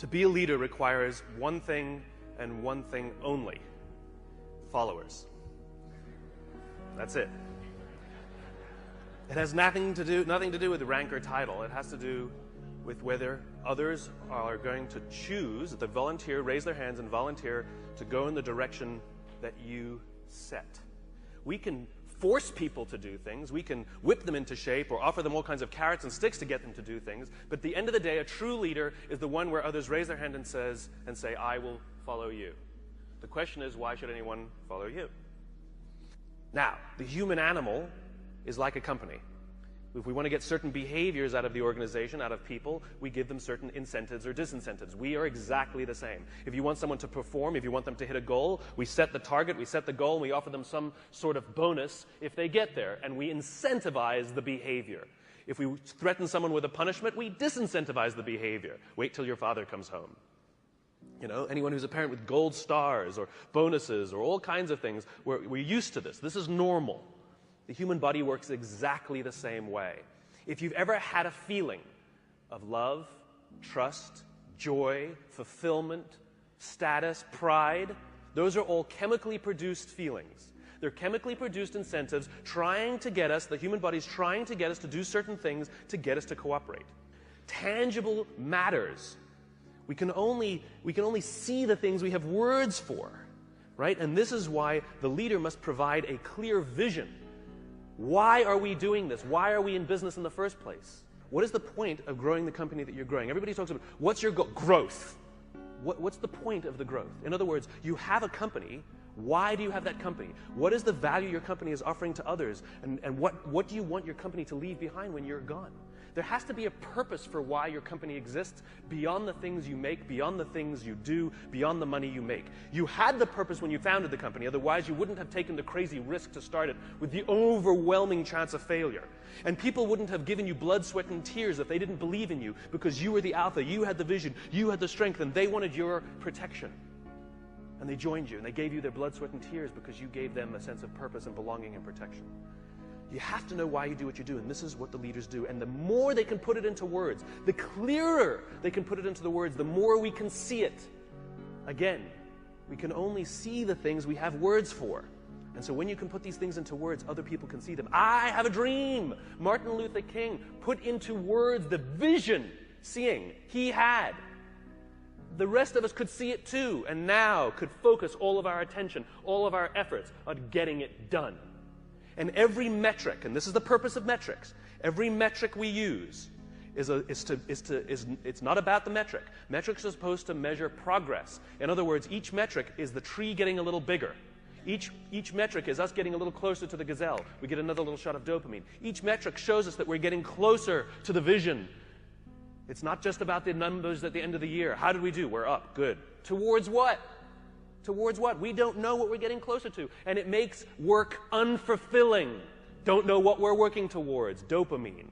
To be a leader requires one thing and one thing only: followers. That's it. It has nothing to do with rank or title. It has to do with whether others are going to choose, that they volunteer, raise their hands and volunteer to go in the direction that you set. We can force people to do things. We can whip them into shape or offer them all kinds of carrots and sticks to get them to do things. But at the end of the day, a true leader is the one where others raise their hand and say, I will follow you. The question is, why should anyone follow you? Now, the human animal is like a company. If we want to get certain behaviors out of the organization, out of people, we give them certain incentives or disincentives. We are exactly the same. If you want someone to perform, if you want them to hit a goal, we set the target, we set the goal, and we offer them some sort of bonus if they get there, and we incentivize the behavior. If we threaten someone with a punishment, we disincentivize the behavior. Wait till your father comes home. You know, anyone who's a parent with gold stars or bonuses or all kinds of things, we're used to this. This is normal. The human body works exactly the same way. If you've ever had a feeling of love, trust, joy, fulfillment, status, pride, those are all chemically produced feelings. They're chemically produced incentives trying to get us, the human body's trying to get us to do certain things to get us to cooperate. Tangible matters. We can only see the things we have words for, right? And this is why the leader must provide a clear vision. Why are we doing this? Why are we in business in the first place? What is the point of growing the company that you're growing? Everybody talks about, what's your goal? Growth. What's the point of the growth? In other words, you have a company. Why do you have that company? What is the value your company is offering to others? And what do you want your company to leave behind when you're gone? There has to be a purpose for why your company exists beyond the things you make, beyond the things you do, beyond the money you make. You had the purpose when you founded the company, otherwise you wouldn't have taken the crazy risk to start it with the overwhelming chance of failure. And people wouldn't have given you blood, sweat, and tears if they didn't believe in you, because you were the alpha, you had the vision, you had the strength, and they wanted your protection. And they joined you, and they gave you their blood, sweat, and tears because you gave them a sense of purpose and belonging and protection. You have to know why you do what you do, and this is what the leaders do. And the more they can put it into words, the clearer they can put it into the words, the more we can see it. Again, we can only see the things we have words for. And so when you can put these things into words, other people can see them. I have a dream. Martin Luther King put into words the vision, seeing he had. The rest of us could see it too, and now could focus all of our attention, all of our efforts on getting it done. And every metric, and this is the purpose of metrics, every metric we use it's not about the metric. Metrics are supposed to measure progress. In other words, each metric is the tree getting a little bigger. Each metric is us getting a little closer to the gazelle. We get another little shot of dopamine. Each metric shows us that we're getting closer to the vision. It's not just about the numbers at the end of the year. How did we do? We're up. Good. Towards what? Towards what? We don't know what we're getting closer to. And it makes work unfulfilling. Don't know what we're working towards. Dopamine.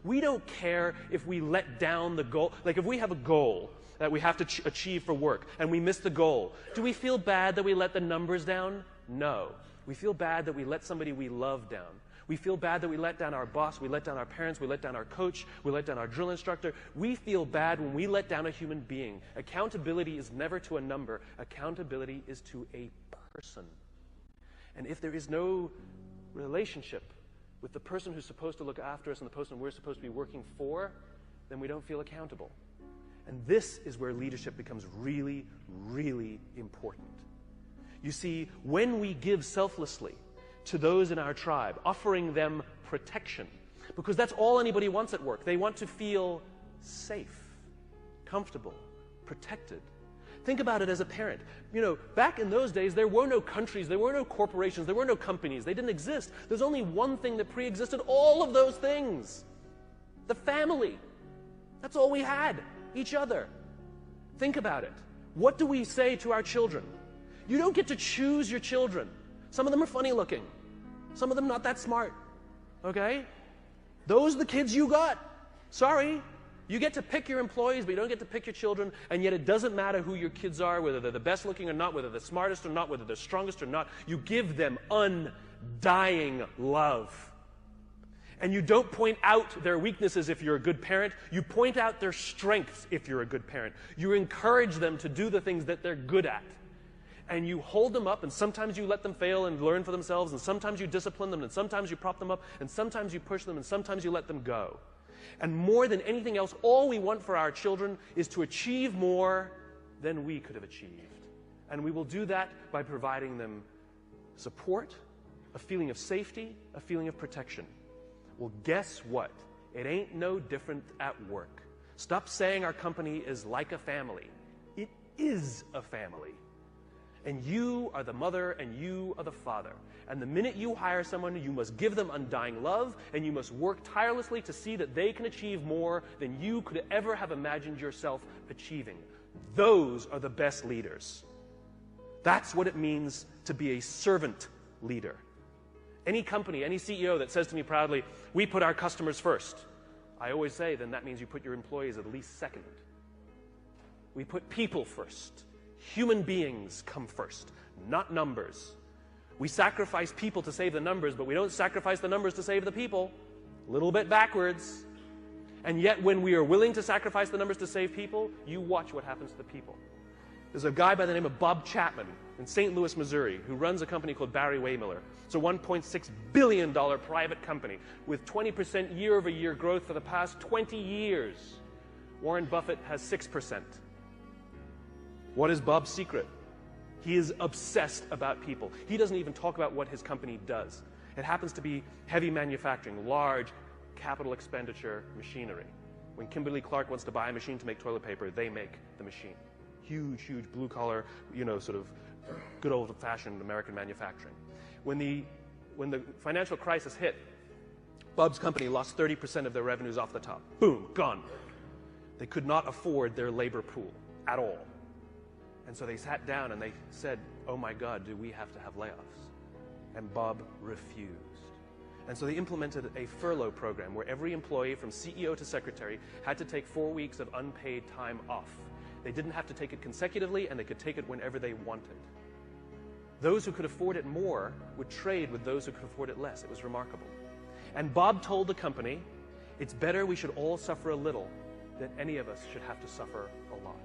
We don't care if we let down the goal. Like if we have a goal that we have to achieve for work and we miss the goal, do we feel bad that we let the numbers down? No. We feel bad that we let somebody we love down. We feel bad that we let down our boss, we let down our parents, we let down our coach, we let down our drill instructor. We feel bad when we let down a human being. Accountability is never to a number. Accountability is to a person. And if there is no relationship with the person who's supposed to look after us and the person we're supposed to be working for, then we don't feel accountable. And this is where leadership becomes really, really important. You see, when we give selflessly to those in our tribe, offering them protection, because that's all anybody wants at work. They want to feel safe, comfortable, protected. Think about it as a parent. You know, back in those days, there were no countries, there were no corporations, there were no companies. They didn't exist. There's only one thing that pre-existed all of those things. The family. That's all we had. Each other. Think about it. What do we say to our children? You don't get to choose your children. Some of them are funny looking. Some of them not that smart. Okay? Those are the kids you got. Sorry. You get to pick your employees, but you don't get to pick your children, and yet it doesn't matter who your kids are, whether they're the best looking or not, whether they're the smartest or not, whether they're strongest or not. You give them undying love. And you don't point out their weaknesses if you're a good parent. You point out their strengths if you're a good parent. You encourage them to do the things that they're good at. And you hold them up, and sometimes you let them fail and learn for themselves, and sometimes you discipline them, and sometimes you prop them up, and sometimes you push them, and sometimes you let them go. And more than anything else, all we want for our children is to achieve more than we could have achieved. And we will do that by providing them support, a feeling of safety, a feeling of protection. Well, guess what? It ain't no different at work. Stop saying our company is like a family. It is a family. And you are the mother and you are the father. And the minute you hire someone, you must give them undying love, and you must work tirelessly to see that they can achieve more than you could ever have imagined yourself achieving. Those are the best leaders. That's what it means to be a servant leader. Any company, any CEO that says to me proudly, "We put our customers first," I always say, then that means you put your employees at least second. We put people first. Human beings come first, not numbers. We sacrifice people to save the numbers, but we don't sacrifice the numbers to save the people. A little bit backwards. And yet when we are willing to sacrifice the numbers to save people, you watch what happens to the people. There's a guy by the name of Bob Chapman in St. Louis, Missouri, who runs a company called Barry Waymiller. It's a $1.6 billion private company with 20% year-over-year growth for the past 20 years. Warren Buffett has 6%. What is Bob's secret? He is obsessed about people. He doesn't even talk about what his company does. It happens to be heavy manufacturing, large capital expenditure machinery. When Kimberly-Clark wants to buy a machine to make toilet paper, they make the machine. Huge, huge blue-collar, sort of good old-fashioned American manufacturing. When the financial crisis hit, Bob's company lost 30% of their revenues off the top. Boom, gone. They could not afford their labor pool at all. And so they sat down and they said, "Oh my God, do we have to have layoffs?" And Bob refused. And so they implemented a furlough program where every employee from CEO to secretary had to take 4 weeks of unpaid time off. They didn't have to take it consecutively, and they could take it whenever they wanted. Those who could afford it more would trade with those who could afford it less. It was remarkable. And Bob told the company, "It's better we should all suffer a little than any of us should have to suffer a lot."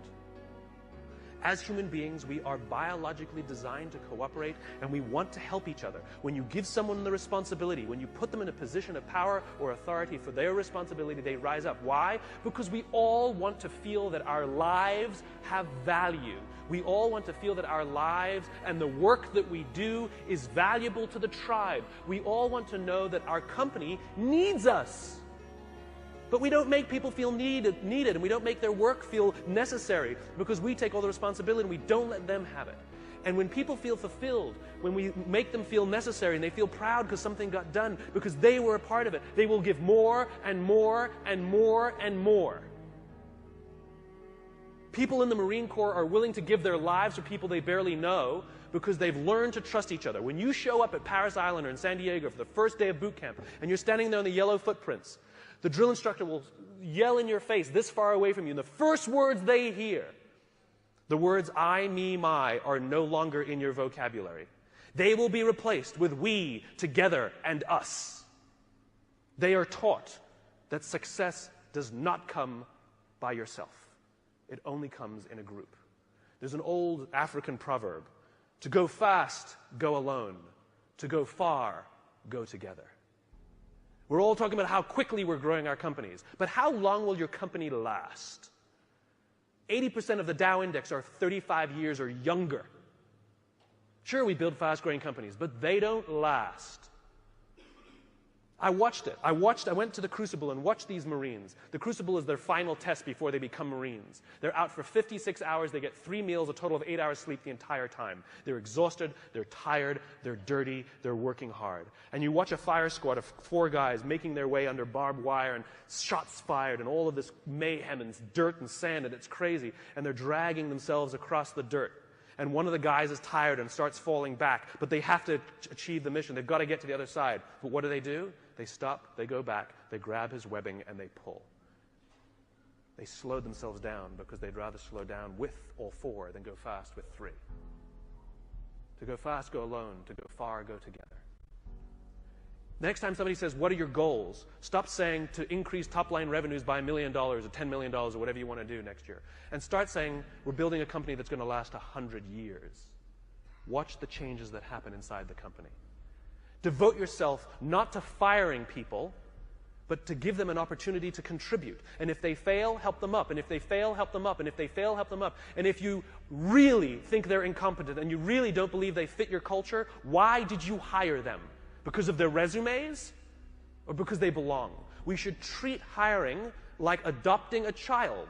As human beings, we are biologically designed to cooperate, and we want to help each other. When you give someone the responsibility, when you put them in a position of power or authority for their responsibility, they rise up. Why? Because we all want to feel that our lives have value. We all want to feel that our lives and the work that we do is valuable to the tribe. We all want to know that our company needs us. But we don't make people feel needed, and we don't make their work feel necessary because we take all the responsibility and we don't let them have it. And when people feel fulfilled, when we make them feel necessary and they feel proud because something got done, because they were a part of it, they will give more and more and more and more. People in the Marine Corps are willing to give their lives for people they barely know because they've learned to trust each other. When you show up at Paris Island or in San Diego for the first day of boot camp and you're standing there in the yellow footprints, the drill instructor will yell in your face this far away from you, and the first words they hear, the words I, me, my, are no longer in your vocabulary. They will be replaced with we, together, and us. They are taught that success does not come by yourself. It only comes in a group. There's an old African proverb, to go fast, go alone. To go far, go together. We're all talking about how quickly we're growing our companies. But how long will your company last? 80% of the Dow Index are 35 years or younger. Sure, we build fast-growing companies, but they don't last. I watched it. I went to the Crucible and watched these Marines. The Crucible is their final test before they become Marines. They're out for 56 hours. They get 3 meals, a total of 8 hours sleep the entire time. They're exhausted. They're tired. They're dirty. They're working hard. And you watch a fire squad of 4 guys making their way under barbed wire and shots fired and all of this mayhem and dirt and sand, and it's crazy. And they're dragging themselves across the dirt. And one of the guys is tired and starts falling back, but they have to achieve the mission. They've got to get to the other side. But what do? They stop, they go back, they grab his webbing, and they pull. They slowed themselves down because they'd rather slow down with all 4 than go fast with 3. To go fast, go alone. To go far, go together. The next time somebody says, what are your goals? Stop saying to increase top-line revenues by $1 million or $10 million or whatever you want to do next year. And start saying, we're building a company that's going to last 100 years. Watch the changes that happen inside the company. Devote yourself not to firing people, but to give them an opportunity to contribute. And if they fail, help them up. And if they fail, help them up. And if they fail, help them up. And if you really think they're incompetent and you really don't believe they fit your culture, why did you hire them? Because of their resumes or because they belong? We should treat hiring like adopting a child.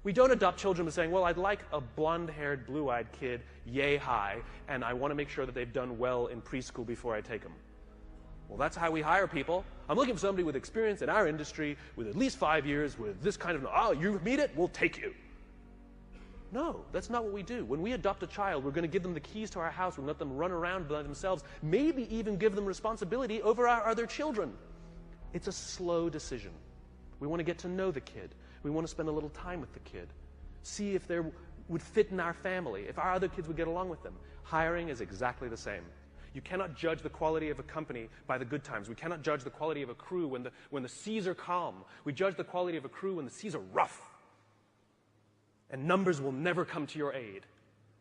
We don't adopt children by saying, well, I'd like a blonde-haired, blue-eyed kid, yay high, and I want to make sure that they've done well in preschool before I take them. Well, that's how we hire people. I'm looking for somebody with experience in our industry, with at least 5 years, with this kind of, oh, you meet it, we'll take you. No, that's not what we do. When we adopt a child, we're going to give them the keys to our house, we'll let them run around by themselves, maybe even give them responsibility over our other children. It's a slow decision. We want to get to know the kid. We want to spend a little time with the kid. See if they would fit in our family, if our other kids would get along with them. Hiring is exactly the same. You cannot judge the quality of a company by the good times. We cannot judge the quality of a crew when the seas are calm. We judge the quality of a crew when the seas are rough. And numbers will never come to your aid.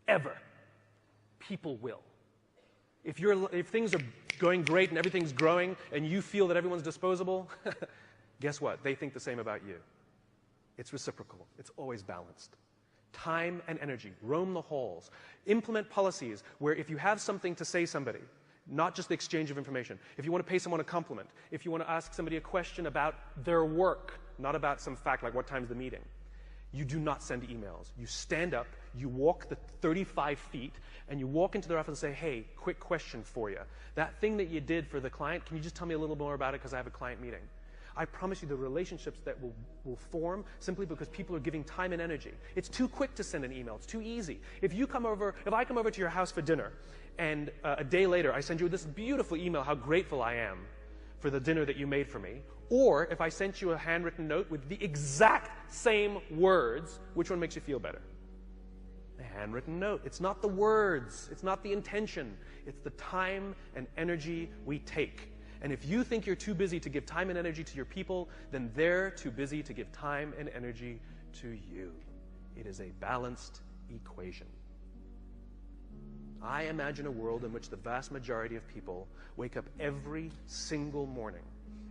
Ever. People will. If things are going great and everything's growing and you feel that everyone's disposable, guess what? They think the same about you. It's reciprocal. It's always balanced. Time and energy. Roam the halls. Implement policies where if you have something to say somebody, not just the exchange of information, if you want to pay someone a compliment, if you want to ask somebody a question about their work, not about some fact like what time's the meeting, you do not send emails. You stand up, you walk the 35 feet, and you walk into their office and say, hey, quick question for you. That thing that you did for the client, can you just tell me a little more about it because I have a client meeting? I promise you the relationships that will form simply because people are giving time and energy. It's too quick to send an email. It's too easy. If I come over to your house for dinner, and a day later I send you this beautiful email how grateful I am for the dinner that you made for me, or if I sent you a handwritten note with the exact same words, which one makes you feel better? The handwritten note. It's not the words. It's not the intention. It's the time and energy we take. And if you think you're too busy to give time and energy to your people, then they're too busy to give time and energy to you. It is a balanced equation. I imagine a world in which the vast majority of people wake up every single morning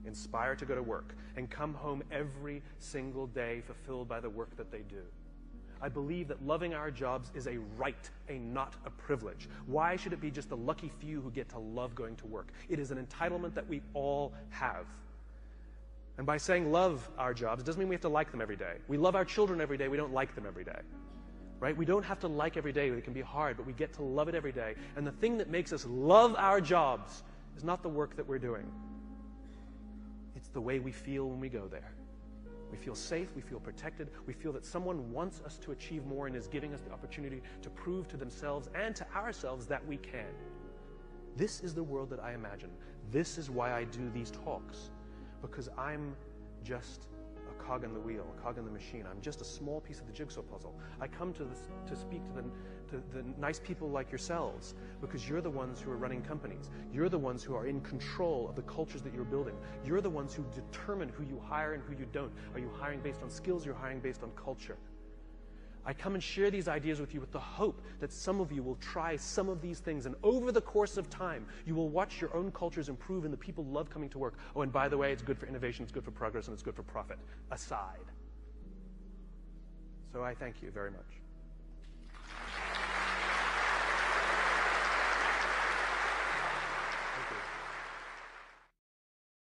inspired to go to work and come home every single day fulfilled by the work that they do. I believe that loving our jobs is a right, not a privilege. Why should it be just the lucky few who get to love going to work? It is an entitlement that we all have. And by saying love our jobs, it doesn't mean we have to like them every day. We love our children every day, we don't like them every day. Right? We don't have to like every day, it can be hard, but we get to love it every day. And the thing that makes us love our jobs is not the work that we're doing. It's the way we feel when we go there. We feel safe, we feel protected, we feel that someone wants us to achieve more and is giving us the opportunity to prove to themselves and to ourselves that we can. This is the world that I imagine. This is why I do these talks, because I'm just a cog in the wheel, a cog in the machine. I'm just a small piece of the jigsaw puzzle. I come to speak to the nice people like yourselves because you're the ones who are running companies. You're the ones who are in control of the cultures that you're building. You're the ones who determine who you hire and who you don't. Are you hiring based on skills? You're hiring based on culture. I come and share these ideas with you with the hope that some of you will try some of these things, and over the course of time, you will watch your own cultures improve and the people love coming to work. Oh, and by the way, it's good for innovation, it's good for progress, and it's good for profit, aside. So I thank you very much.